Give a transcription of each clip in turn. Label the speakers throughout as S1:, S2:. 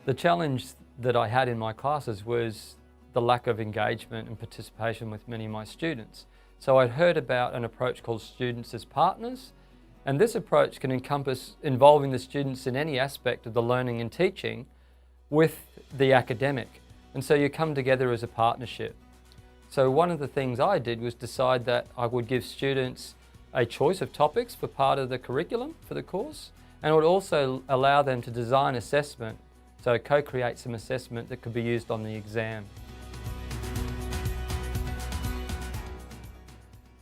S1: The challenge that I had in my classes was the lack of engagement and participation with many of my students. So I'd heard about an approach called students as partners, and this approach can encompass involving the students in any aspect of the learning and teaching with the academic. And so you come together as a partnership. So one of the things I did was decide that I would give students a choice of topics for part of the curriculum for the course, and would also allow them to design assessment, so co-create some assessment that could be used on the exam.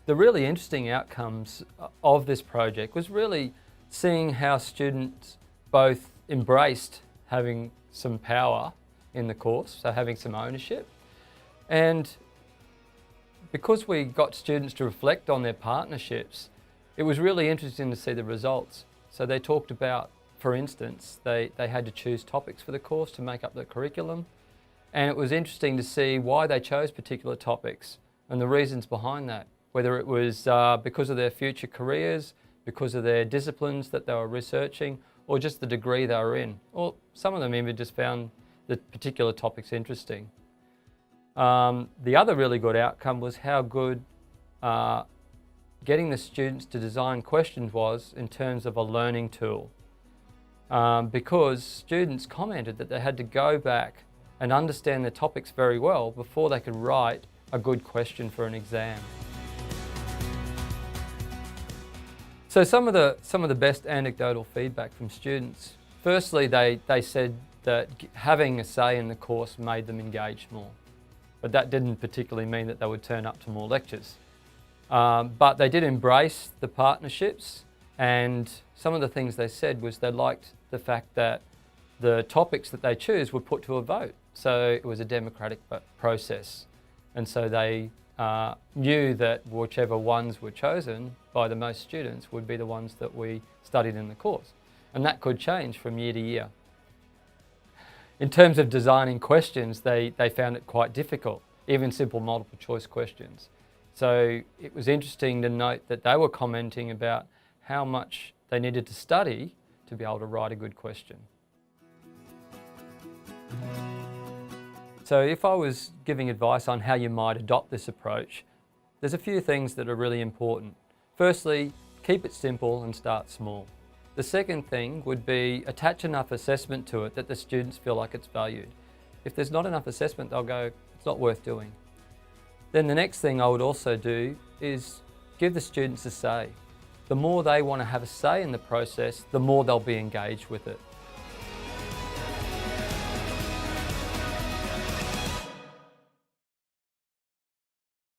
S1: The really interesting outcomes of this project was really seeing how students both embraced having some power in the course, so having some ownership, and because we got students to reflect on their partnerships, it was really interesting to see the results. So they talked about, for instance, they had to choose topics for the course to make up the curriculum, and it was interesting to see why they chose particular topics and the reasons behind that, whether it was because of their future careers, because of their disciplines that they were researching, or just the degree they were in. Or some of them even just found the particular topics interesting. The other really good outcome was how good getting the students to design questions was in terms of a learning tool. Because students commented that they had to go back and understand the topics very well before they could write a good question for an exam. So some of the best anecdotal feedback from students. Firstly, they said that having a say in the course made them engage more. But that didn't particularly mean that they would turn up to more lectures. But they did embrace the partnerships, and some of the things they said was they liked the fact that the topics that they choose were put to a vote. So it was a democratic process. And so they knew that whichever ones were chosen by the most students would be the ones that we studied in the course. And that could change from year to year. In terms of designing questions, they found it quite difficult, even simple multiple choice questions. So it was interesting to note that they were commenting about how much they needed to study to be able to write a good question. So if I was giving advice on how you might adopt this approach, there's a few things that are really important. Firstly, keep it simple and start small. The second thing would be attach enough assessment to it that the students feel like it's valued. If there's not enough assessment, they'll go, it's not worth doing. Then the next thing I would also do is give the students a say. The more they want to have a say in the process, the more they'll be engaged with it.